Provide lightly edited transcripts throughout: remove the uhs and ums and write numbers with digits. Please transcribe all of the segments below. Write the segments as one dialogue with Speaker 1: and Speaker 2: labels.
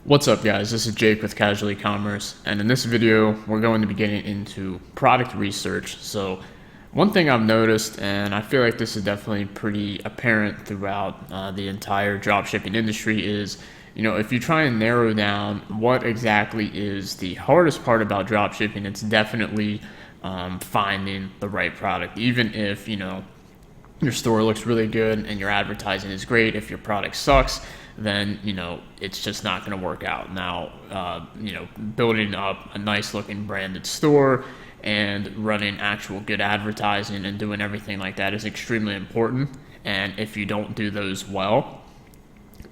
Speaker 1: What's up, guys? This is Jake with Casual E-commerce, and in this video we're going to be getting into product research. So one thing I've noticed, and I feel like this is definitely pretty apparent throughout the entire dropshipping industry, is if you try and narrow down what exactly is the hardest part about dropshipping, it's definitely finding the right product. Even if your store looks really good and your advertising is great, if your product sucks, then it's just not going to work out. Now building up a nice looking branded store and running actual good advertising and doing everything like that is extremely important, and if you don't do those well,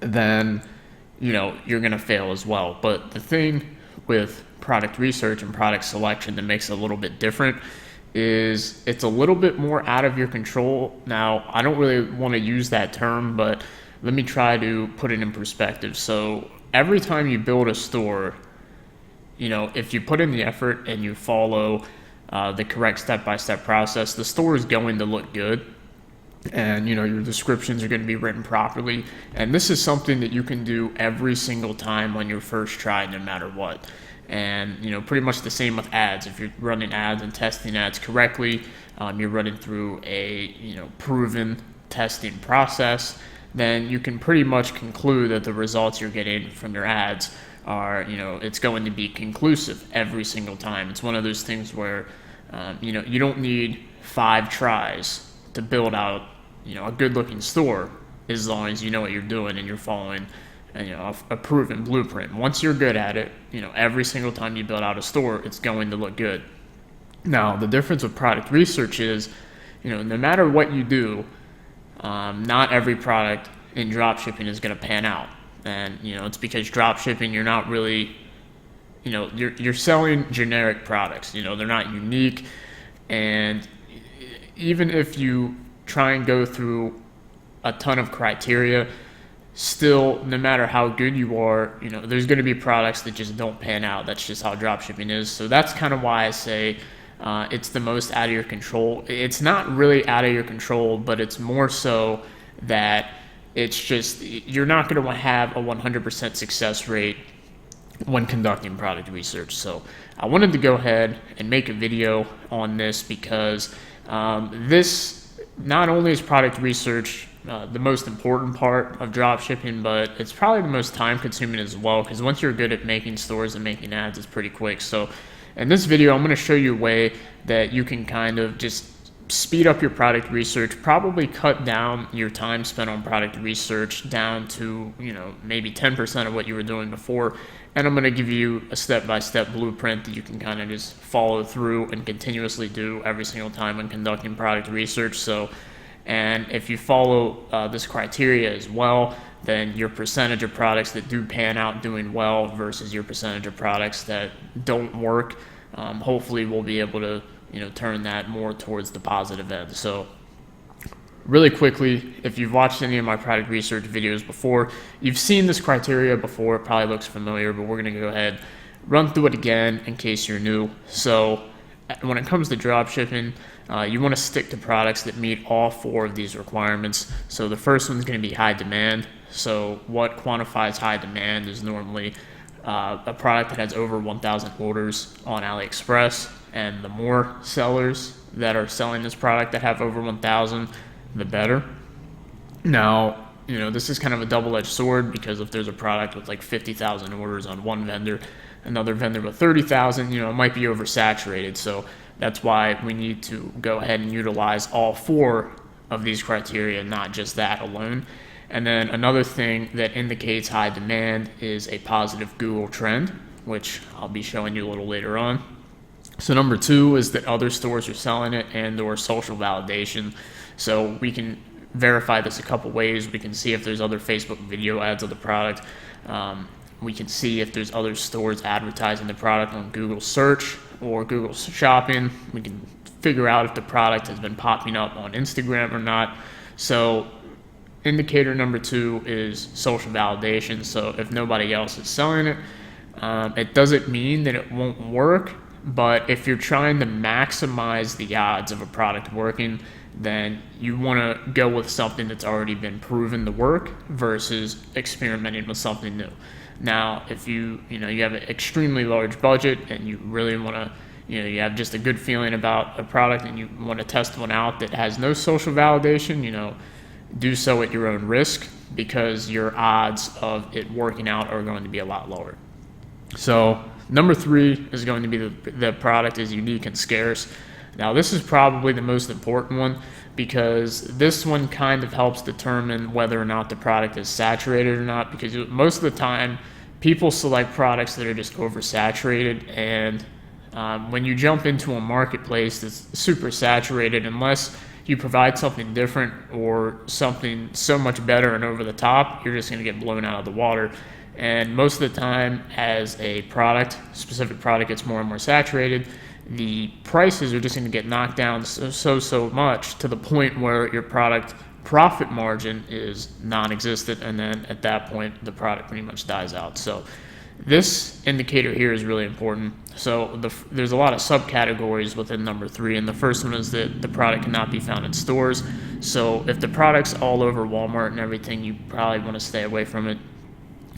Speaker 1: then you're going to fail as well. But the thing with product research and product selection that makes it a little bit different is it's a little bit more out of your control. Now, I don't really want to use that term, but let me try to put it in perspective. So every time you build a store, if you put in the effort and you follow the correct step-by-step process, the store is going to look good, and your descriptions are going to be written properly. And this is something that you can do every single time on your first try, no matter what. And pretty much the same with ads. If you're running ads and testing ads correctly, you're running through a proven testing process, then you can pretty much conclude that the results you're getting from your ads are, it's going to be conclusive every single time. It's one of those things where, you don't need 5 tries to build out, a good-looking store, as long as you know what you're doing and you're following, a proven blueprint. Once you're good at it, every single time you build out a store, it's going to look good. Now, the difference with product research is, no matter what you do, not every product in dropshipping is going to pan out. And, it's because dropshipping, you're not really, you're selling generic products. They're not unique. And even if you try and go through a ton of criteria, still, no matter how good you are, there's going to be products that just don't pan out. That's just how dropshipping is. So that's kind of why I say it's the most out of your control. It's not really out of your control, but it's more so that it's just you're not going to have a 100% success rate when conducting product research. So I wanted to go ahead and make a video on this because this not only is product research the most important part of dropshipping, but it's probably the most time consuming as well, because once you're good at making stores and making ads, it's pretty quick. So in this video, I'm going to show you a way that you can kind of just speed up your product research, probably cut down your time spent on product research down to, maybe 10% of what you were doing before. And I'm going to give you a step-by-step blueprint that you can kind of just follow through and continuously do every single time when conducting product research. And if you follow this criteria as well, then your percentage of products that do pan out doing well versus your percentage of products that don't work, hopefully we'll be able to turn that more towards the positive end. So really quickly, if you've watched any of my product research videos before, you've seen this criteria before. It probably looks familiar, but we're going to go ahead, run through it again in case you're new. So when it comes to dropshipping, you want to stick to products that meet all 4 of these requirements. So the first one is going to be high demand. So what quantifies high demand is normally a product that has over 1,000 orders on AliExpress, and the more sellers that are selling this product that have over 1,000, the better. Now, this is kind of a double-edged sword, because if there's a product with like 50,000 orders on one vendor, another vendor with 30,000, it might be oversaturated. So that's why we need to go ahead and utilize all 4 of these criteria, not just that alone. And then another thing that indicates high demand is a positive Google trend, which I'll be showing you a little later on. So number 2 is that other stores are selling it, and or social validation. So we can verify this a couple ways. We can see if there's other Facebook video ads of the product. We can see if there's other stores advertising the product on Google search or Google shopping. We can figure out if the product has been popping up on Instagram or not. So indicator number 2 is social validation. So if nobody else is selling it, it doesn't mean that it won't work, but if you're trying to maximize the odds of a product working, then you want to go with something that's already been proven to work versus experimenting with something new. Now, if you have an extremely large budget and you really want to, you have just a good feeling about a product and you want to test one out that has no social validation, do so at your own risk, because your odds of it working out are going to be a lot lower. So number 3 is going to be the product is unique and scarce. Now, this is probably the most important one, because this one kind of helps determine whether or not the product is saturated or not, because most of the time people select products that are just oversaturated, and when you jump into a marketplace that's super saturated, unless you provide something different or something so much better and over the top, you're just going to get blown out of the water. And most of the time, as a specific product gets more and more saturated, the prices are just going to get knocked down so much to the point where your product profit margin is non-existent, and then at that point the product pretty much dies out. So this indicator here is really important. So there's a lot of subcategories within number 3, and the first one is that the product cannot be found in stores. So if the product's all over Walmart and everything, you probably want to stay away from it.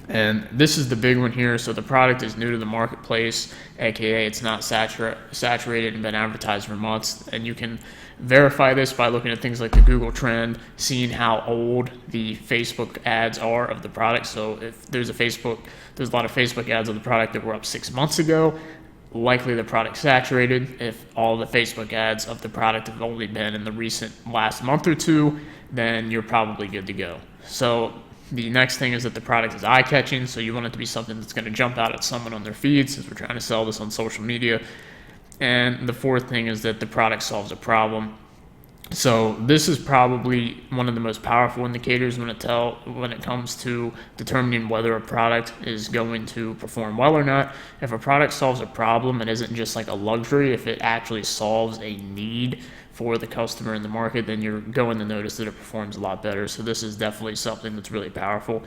Speaker 1: And this is the big one here. So the product is new to the marketplace, aka it's not saturated and been advertised for months. And you can verify this by looking at things like the Google trend, seeing how old the Facebook ads are of the product. So if there's a lot of Facebook ads of the product that were up 6 months ago, likely the product's saturated. If all the Facebook ads of the product have only been in the recent last month or two, then you're probably good to go. So the next thing is that the product is eye-catching, so you want it to be something that's going to jump out at someone on their feed, since we're trying to sell this on social media. And the fourth thing is that the product solves a problem. So this is probably one of the most powerful indicators when it comes to determining whether a product is going to perform well or not. If a product solves a problem, it isn't just like a luxury. If it actually solves a need for the customer in the market, then you're going to notice that it performs a lot better. So this is definitely something that's really powerful.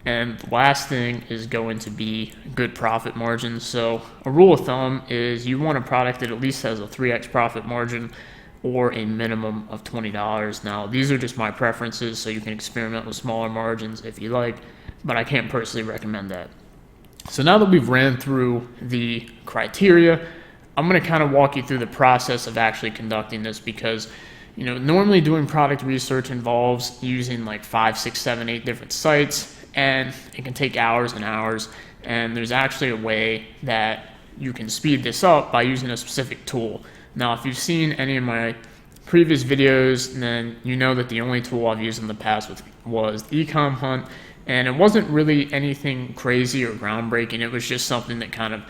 Speaker 1: And the last thing is going to be good profit margins. So a rule of thumb is you want a product that at least has a 3x profit margin or a minimum of $20. Now, these are just my preferences, so you can experiment with smaller margins if you like, but I can't personally recommend that. So now that we've ran through the criteria, I'm going to kind of walk you through the process of actually conducting this, because normally doing product research involves using like 5, 6, 7, 8 different sites, and it can take hours and hours. And there's actually a way that you can speed this up by using a specific tool. Now, if you've seen any of my previous videos, then you know that the only tool I've used in the past was Ecom Hunt, and it wasn't really anything crazy or groundbreaking. It was just something that kind of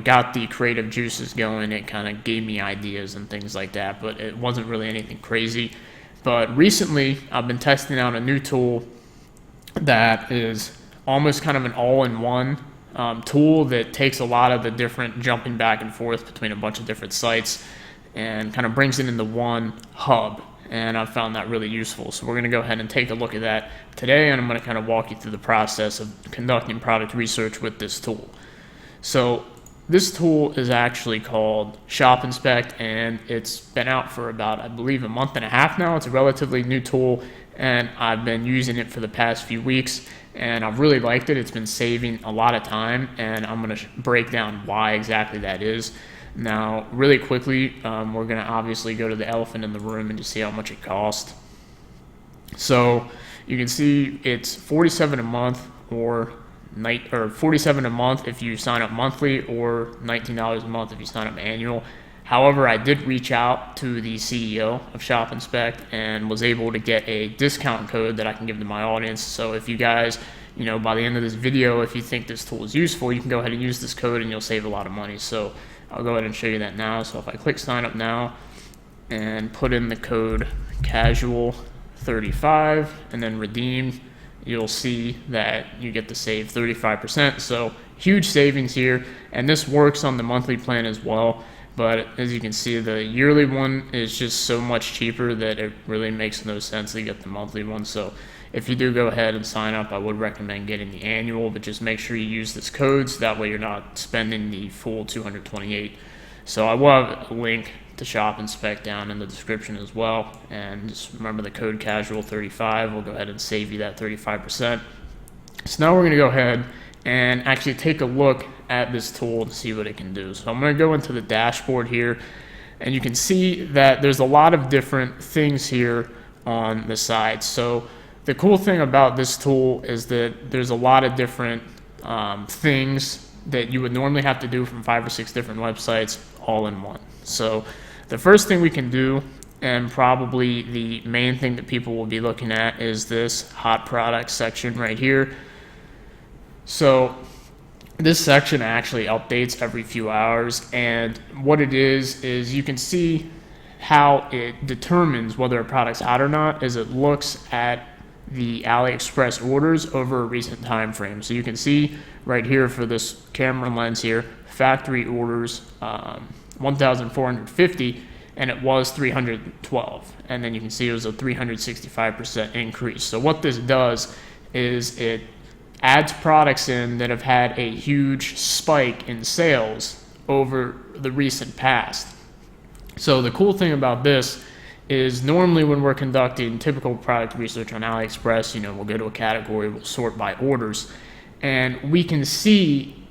Speaker 1: got the creative juices going. It kind of gave me ideas and things like that, but it wasn't really anything crazy. But recently, I've been testing out a new tool that is almost kind of an all-in-one tool that takes a lot of the different jumping back and forth between a bunch of different sites and kind of brings it into one hub. And I've found that really useful. So we're going to go ahead and take a look at that today, and I'm going to kind of walk you through the process of conducting product research with this tool. So this tool is actually called ShopInspect, and it's been out for about, I believe, a month and a half now. It's a relatively new tool, and I've been using it for the past few weeks, and I've really liked it. It's been saving a lot of time, and I'm going to break down why exactly that is. Now, really quickly, we're going to obviously go to the elephant in the room and just see how much it costs. So you can see it's $47 a month or $47 a month if you sign up monthly, or $19 a month if you sign up annual. However, I did reach out to the CEO of ShopInspect and was able to get a discount code that I can give to my audience. So if you guys, by the end of this video, if you think this tool is useful, you can go ahead and use this code and you'll save a lot of money. So I'll go ahead and show you that now. So if I click sign up now and put in the code casual35 and then redeem, you'll see that you get to save 35%. So huge savings here, and this works on the monthly plan as well. But as you can see, the yearly one is just so much cheaper that it really makes no sense to get the monthly one. So if you do go ahead and sign up, I would recommend getting the annual, but just make sure you use this code so that way you're not spending the full $228. So I will have a link to ShopInspect down in the description as well, and just remember the code casual35 will go ahead and save you that 35%. So now we're going to go ahead and actually take a look at this tool to see what it can do. So I'm going to go into the dashboard here, and you can see that there's a lot of different things here on the side. So the cool thing about this tool is that there's a lot of different things that you would normally have to do from 5 or 6 different websites all in one. So the first thing we can do, and probably the main thing that people will be looking at, is this hot products section right here. So this section actually updates every few hours, and what it is you can see how it determines whether a product's hot or not is it looks at the AliExpress orders over a recent time frame. So you can see right here for this camera lens here, factory orders 1,450, and it was 312, and then you can see it was a 365% increase. So what this does is it adds products in that have had a huge spike in sales over the recent past. So the cool thing about this is normally when we're conducting typical product research on AliExpress, we'll go to a category, we'll sort by orders, and we can see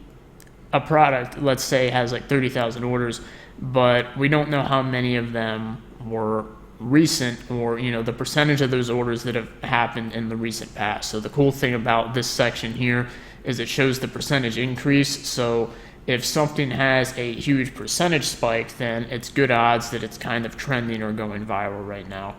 Speaker 1: a product, let's say, has like 30,000 orders, but we don't know how many of them were recent, or the percentage of those orders that have happened in the recent past. So the cool thing about this section here is it shows the percentage increase. So if something has a huge percentage spike, then it's good odds that it's kind of trending or going viral right now.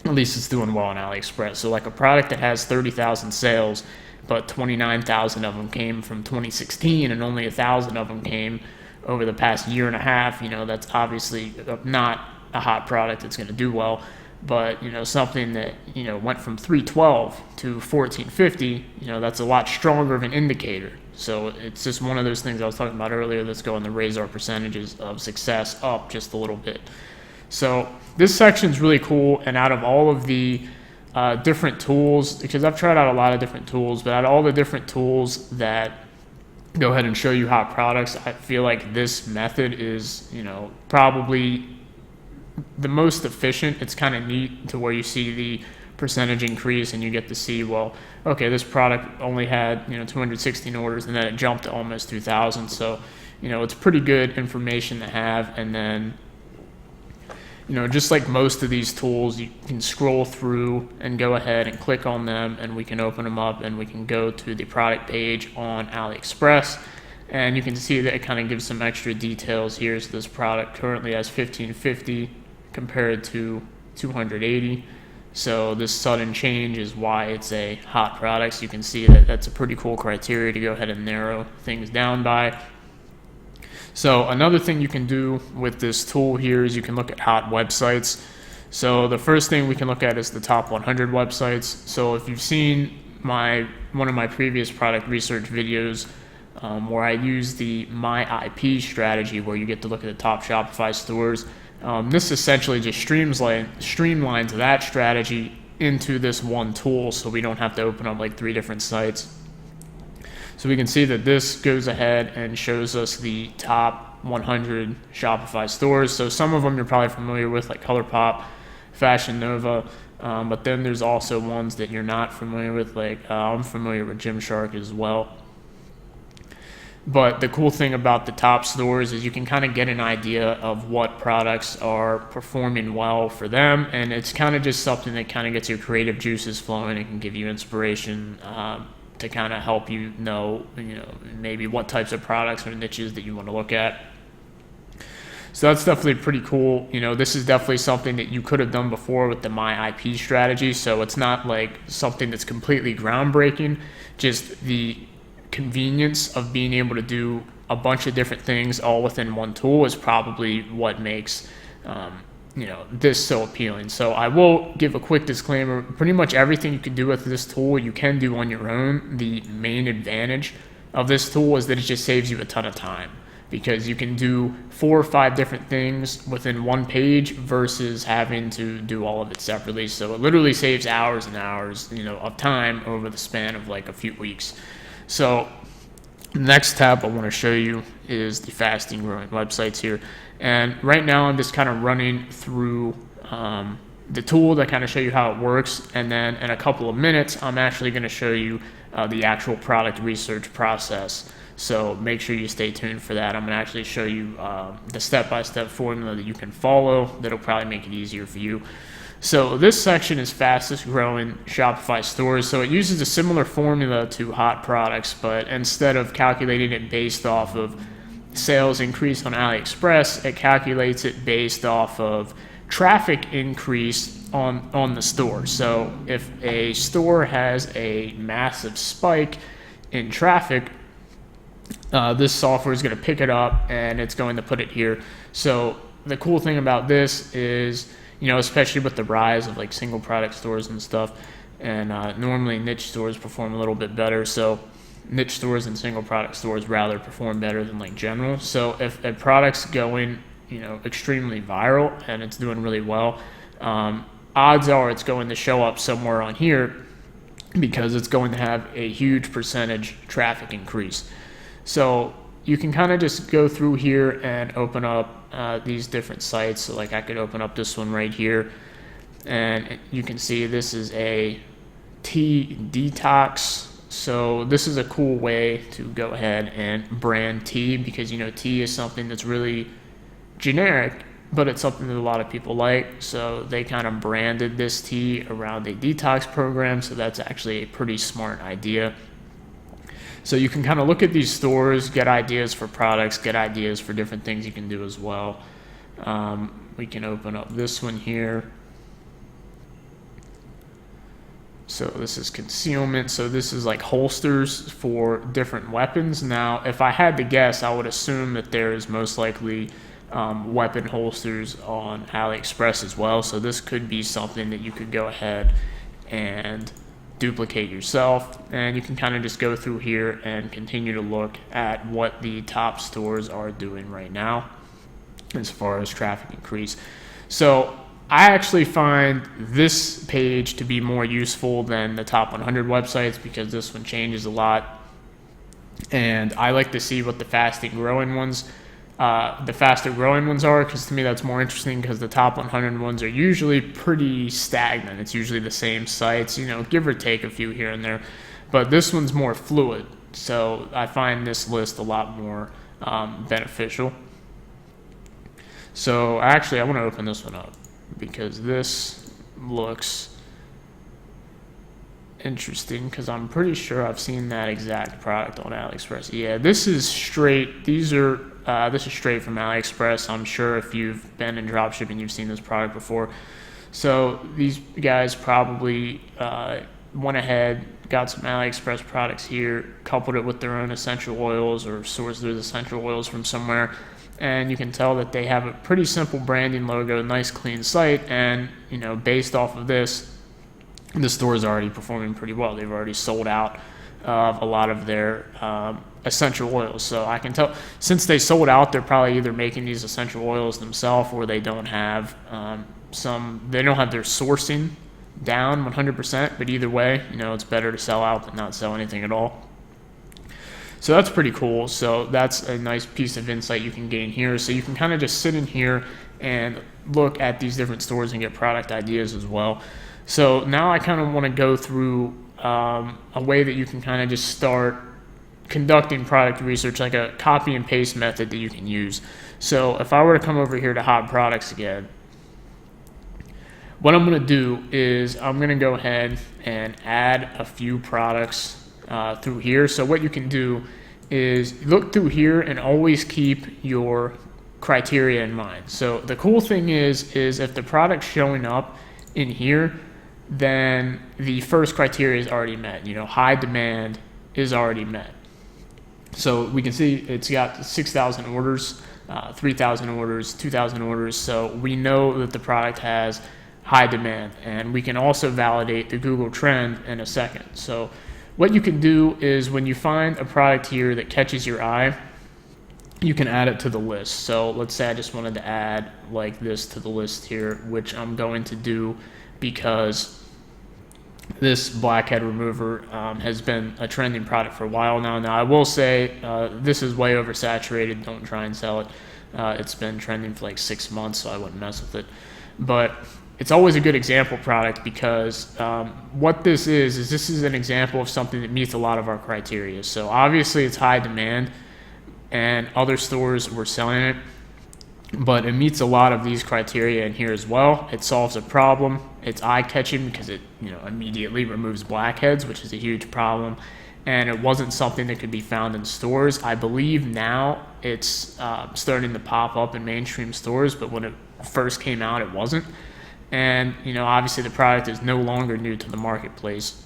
Speaker 1: At least it's doing well on AliExpress. So like a product that has 30,000 sales, but 29,000 of them came from 2016 and only 1,000 of them came over the past year and a half, that's obviously not a hot product that's going to do well. But something that went from 312 to 1450, that's a lot stronger of an indicator. So it's just one of those things I was talking about earlier that's going to raise our percentages of success up just a little bit. So this section is really cool, and out of all of the different tools, because I've tried out a lot of different tools, but out of all the different tools that go ahead and show you hot products, I feel like this method is probably the most efficient. It's kind of neat to where you see the percentage increase and you get to see, well, okay, this product only had 216 orders, and then it jumped to almost 2,000. So it's pretty good information to have. And then just like most of these tools, you can scroll through and go ahead and click on them, and we can open them up and we can go to the product page on AliExpress, and you can see that it kind of gives some extra details here. So this product currently has 1,550 compared to 280. So this sudden change is why it's a hot product. So you can see that that's a pretty cool criteria to go ahead and narrow things down by. So another thing you can do with this tool here is you can look at hot websites. So the first thing we can look at is the top 100 websites. So if you've seen one of my previous product research videos where I use the My IP strategy, where you get to look at the top Shopify stores, this essentially just streamlines that strategy into this one tool, so we don't have to open up like 3 different sites. So we can see that this goes ahead and shows us the top 100 Shopify stores. So some of them you're probably familiar with, like ColourPop, Fashion Nova, but then there's also ones that you're not familiar with, like I'm familiar with Gymshark as well. But the cool thing about the top stores is you can kind of get an idea of what products are performing well for them, and it's kind of just something that kind of gets your creative juices flowing. It can give you inspiration to kind of help you know maybe what types of products or niches that you want to look at. So that's definitely pretty cool. This is definitely something that you could have done before with the My IP strategy. So it's not like something that's completely groundbreaking, just the convenience of being able to do a bunch of different things all within one tool is probably what makes this so appealing. So I will give a quick disclaimer. Pretty much everything you can do with this tool you can do on your own. The main advantage of this tool is that it just saves you a ton of time, because you can do 4 or 5 different things within one page versus having to do all of it separately. So it literally saves hours and hours of time over the span of like a few weeks. So the next tab I want to show you is the fasting growing websites here. And right now I'm just kind of running through the tool to kind of show you how it works. And then in a couple of minutes, I'm actually going to show you the actual product research process. So make sure you stay tuned for that. I'm going to actually show you the step-by-step formula that you can follow that'll probably make it easier for you. So this section is fastest growing Shopify stores. So it uses a similar formula to hot products, but instead of calculating it based off of sales increase on AliExpress, it calculates it based off of traffic increase on the store. So if a store has a massive spike in traffic, this software is going to pick it up and it's going to put it here. So the cool thing about this is, especially with the rise of like single product stores and stuff, and normally niche stores perform a little bit better. So niche stores and single product stores rather perform better than like general. So if a product's going, extremely viral and it's doing really well, odds are it's going to show up somewhere on here because it's going to have a huge percentage traffic increase. So you can kind of just go through here and open up these different sites. So like I could open up this one right here, and you can see this is a tea detox. So this is a cool way to go ahead and brand tea, because tea is something that's really generic, but it's something that a lot of people like. So they kind of branded this tea around a detox program. So that's actually a pretty smart idea. So you can kind of look at these stores, get ideas for products, get ideas for different things you can do as well. We can open up this one here. So this is concealment. So this is like holsters for different weapons. Now, if I had to guess, I would assume that there is most likely weapon holsters on AliExpress as well. So this could be something that you could go ahead and duplicate yourself, and you can kind of just go through here and continue to look at what the top stores are doing right now as far as traffic increase. So I actually find this page to be more useful than the top 100 websites, because this one changes a lot, and I like to see what the faster growing ones are, because to me that's more interesting, because the top 100 ones are usually pretty stagnant. It's usually the same sites, give or take a few here and there, but this one's more fluid. So I find this list a lot more beneficial. So actually I want to open this one up because this looks interesting, because I'm pretty sure I've seen that exact product on AliExpress. Yeah, this is straight. This is straight from AliExpress. I'm sure if you've been in dropshipping, you've seen this product before. So these guys probably went ahead, got some AliExpress products here, coupled it with their own essential oils, or sourced those essential oils from somewhere. And you can tell that they have a pretty simple branding logo, nice clean site, and based off of this, the store is already performing pretty well. They've already sold out of a lot of their essential oils. So I can tell, since they sold out, they're probably either making these essential oils themselves, or they don't have they don't have their sourcing down 100%. But either way, it's better to sell out than not sell anything at all. So that's pretty cool. So that's a nice piece of insight you can gain here. So you can kind of just sit in here and look at these different stores and get product ideas as well. So now I kind of want to go through a way that you can kind of just start conducting product research, like a copy and paste method that you can use. So if I were to come over here to hot products again, what I'm going to do is I'm going to go ahead and add a few products through here. So what you can do is look through here and always keep your criteria in mind. So the cool thing is if the product's showing up in here, then the first criteria is already met. High demand is already met. So we can see it's got 6,000 orders, 3,000 orders, 2,000 orders. So we know that the product has high demand, and we can also validate the Google trend in a second. So what you can do is, when you find a product here that catches your eye, you can add it to the list. So let's say I just wanted to add like this to the list here, which I'm going to do because this blackhead remover has been a trending product for a while now. Now I will say this is way oversaturated. Don't try and sell it. It's been trending for like 6 months, so I wouldn't mess with it. But it's always a good example product because what this is an example of something that meets a lot of our criteria. So obviously it's high demand and other stores were selling it, but it meets a lot of these criteria in here as well. It solves a problem. It's eye-catching because it immediately removes blackheads, which is a huge problem. And it wasn't something that could be found in stores. I believe now it's starting to pop up in mainstream stores, but when it first came out, it wasn't. And obviously the product is no longer new to the marketplace,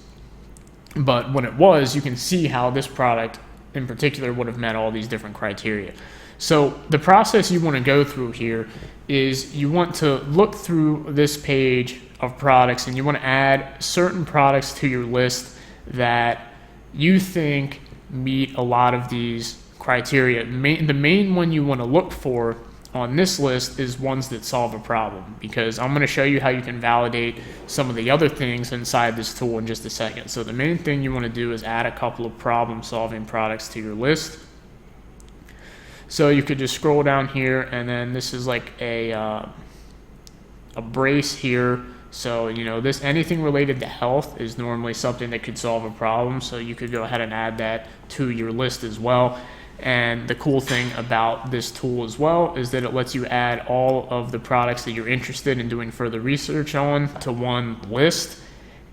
Speaker 1: but when it was, you can see how this product in particular would have met all these different criteria. So the process you want to go through here is you want to look through this page of products and you want to add certain products to your list that you think meet a lot of these criteria. The main one you want to look for on this list is ones that solve a problem, because I'm going to show you how you can validate some of the other things inside this tool in just a second. So the main thing you want to do is add a couple of problem solving products to your list. So you could just scroll down here, and then this is like a brace here. So this, anything related to health is normally something that could solve a problem, so you could go ahead and add that to your list as well. And the cool thing about this tool as well is that it lets you add all of the products that you're interested in doing further research on to one list.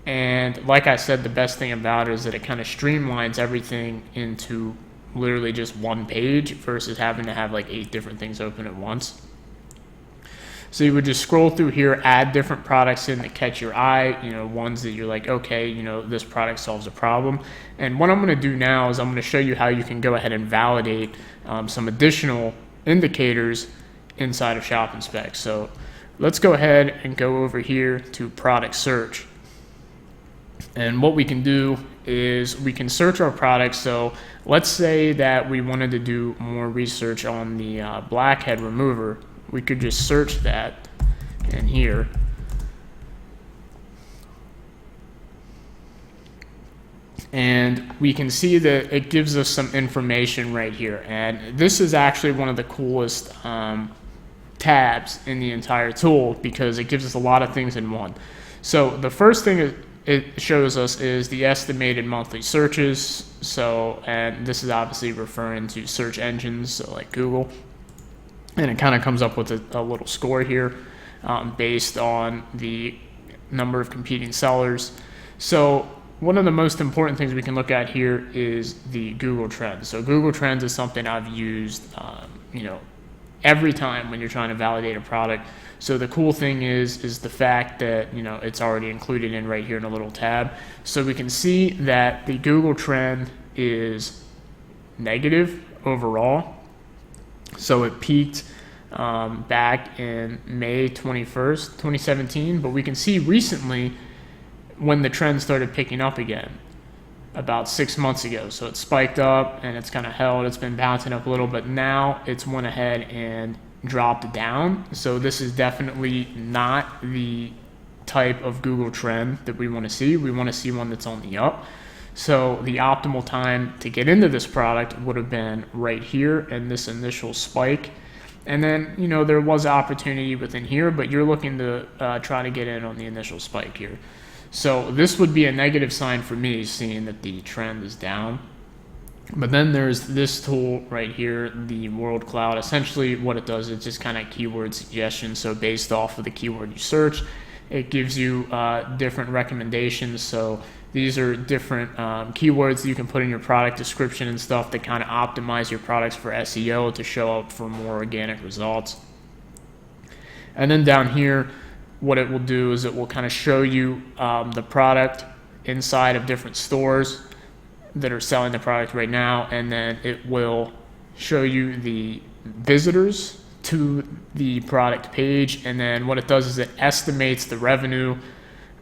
Speaker 1: And like I said, the best thing about it is that it kind of streamlines everything into literally just one page versus having to have like 8 different things open at once. So you would just scroll through here, add different products in that catch your eye, ones that you're like, okay, this product solves a problem. And what I'm going to do now is I'm going to show you how you can go ahead and validate some additional indicators inside of ShopInspect. So let's go ahead and go over here to product search. And what we can do is we can search our products. So let's say that we wanted to do more research on the blackhead remover. We could just search that in here. And we can see that it gives us some information right here. And this is actually one of the coolest tabs in the entire tool because it gives us a lot of things in one. So the first thing it shows us is the estimated monthly searches. So, and this is obviously referring to search engines, so like Google. And it kind of comes up with a little score here based on the number of competing sellers. So one of the most important things we can look at here is the Google Trends. So Google Trends is something I've used, every time when you're trying to validate a product. So the cool thing is the fact that it's already included in right here in a little tab. So we can see that the Google Trend is negative overall. So it peaked back in May 21st, 2017, but we can see recently when the trend started picking up again about 6 months ago. So it spiked up and it's kind of held. It's been bouncing up a little, but now it's went ahead and dropped down. So this is definitely not the type of Google trend that we want to see. We want to see one that's on the up. So the optimal time to get into this product would have been right here in this initial spike. And then, there was opportunity within here, but you're looking to try to get in on the initial spike here. So this would be a negative sign for me, seeing that the trend is down. But then there's this tool right here, the World Cloud. Essentially what it does is just kind of keyword suggestion. So based off of the keyword you search, it gives you different recommendations. So these are different keywords that you can put in your product description and stuff that kind of optimize your products for SEO to show up for more organic results. And then down here, what it will do is it will kind of show you the product inside of different stores that are selling the product right now, and then it will show you the visitors to the product page. And then what it does is it estimates the revenue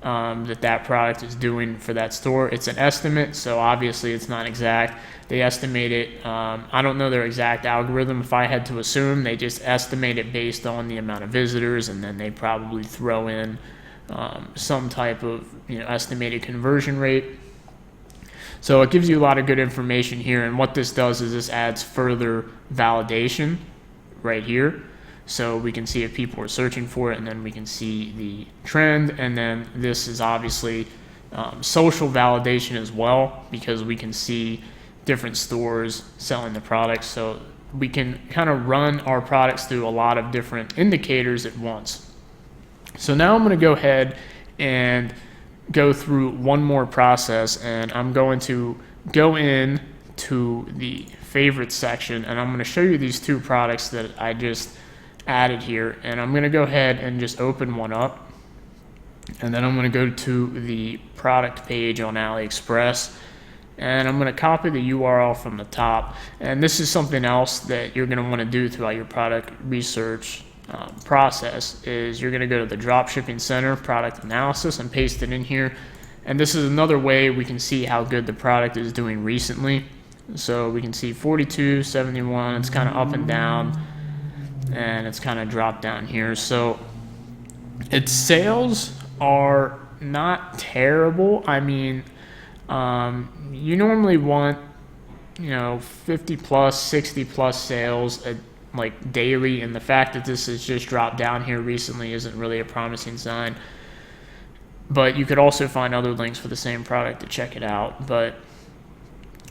Speaker 1: that product is doing for that store. It's an estimate, so obviously it's not exact. They estimate it. I don't know their exact algorithm. If I had to assume, they just estimate it based on the amount of visitors, and then they probably throw in some type of estimated conversion rate. So it gives you a lot of good information here, and what this does is this adds further validation right here. So we can see if people are searching for it, and then we can see the trend. And then this is obviously social validation as well, because we can see different stores selling the products. So we can kind of run our products through a lot of different indicators at once. So now I'm going to go ahead and go through one more process, and I'm going to go in to the favorites section, and I'm going to show you these two products that I just added here. And I'm going to go ahead and just open one up, and then I'm going to go to the product page on AliExpress, and I'm going to copy the URL from the top. And this is something else that you're going to want to do throughout your product research process, is you're going to go to the Dropshipping Center product analysis and paste it in here. And this is another way we can see how good the product is doing recently. So we can see 42, 71, it's kind of up and down, and it's kind of dropped down here. So its sales are not terrible. I mean, you normally want, 50 plus, 60 plus sales like daily, and the fact that this has just dropped down here recently isn't really a promising sign. But you could also find other links for the same product to check it out. But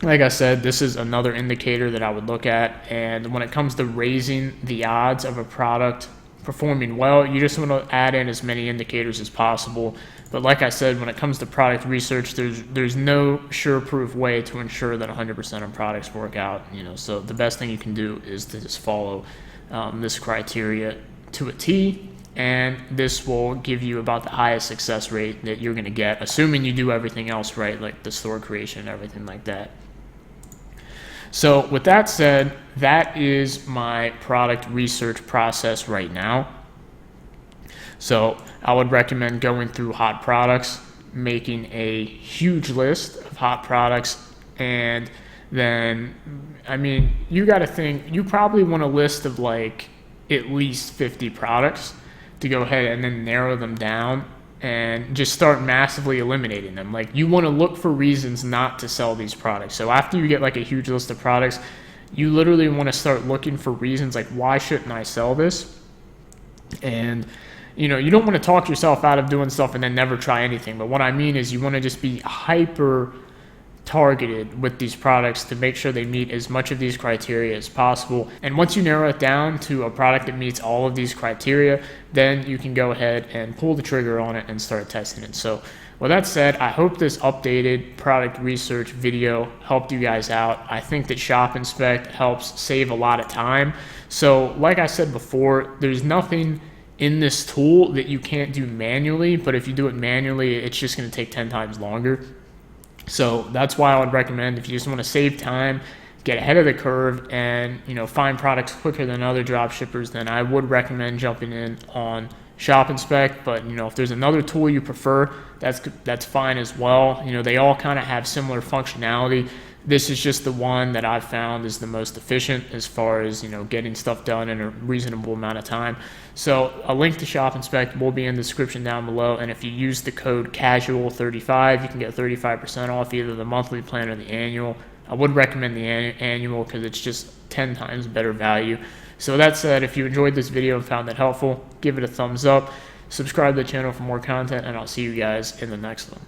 Speaker 1: like I said, this is another indicator that I would look at. And when it comes to raising the odds of a product performing well, you just want to add in as many indicators as possible. But like I said, when it comes to product research, there's no sure-proof way to ensure that 100% of products work out. So the best thing you can do is to just follow this criteria to a T, and this will give you about the highest success rate that you're going to get, assuming you do everything else right, like the store creation and everything like that. So with that said, that is my product research process right now. So I would recommend going through hot products, making a huge list of hot products, and then, you got to think, you probably want a list of like at least 50 products to go ahead and then narrow them down and just start massively eliminating them. Like, you want to look for reasons not to sell these products. So after you get like a huge list of products, you literally want to start looking for reasons like, why shouldn't I sell this? And you don't want to talk yourself out of doing stuff and then never try anything. But what I mean is, you want to just be hyper targeted with these products to make sure they meet as much of these criteria as possible. And once you narrow it down to a product that meets all of these criteria, then you can go ahead and pull the trigger on it and start testing it. So with that said, I hope this updated product research video helped you guys out. I think that ShopInspect helps save a lot of time. So like I said before, there's nothing in this tool that you can't do manually, but if you do it manually, it's just going to take 10 times longer. So that's why I would recommend, if you just want to save time, get ahead of the curve, and find products quicker than other drop shippers, then I would recommend jumping in on ShopInspect. But if there's another tool you prefer, that's fine as well. They all kind of have similar functionality. This is just the one that I've found is the most efficient as far as getting stuff done in a reasonable amount of time. So a link to ShopInspect will be in the description down below, and if you use the code CASUAL35, you can get 35% off either the monthly plan or the annual. I would recommend the annual because it's just 10 times better value. So that said, if you enjoyed this video and found that helpful, give it a thumbs up, subscribe to the channel for more content, and I'll see you guys in the next one.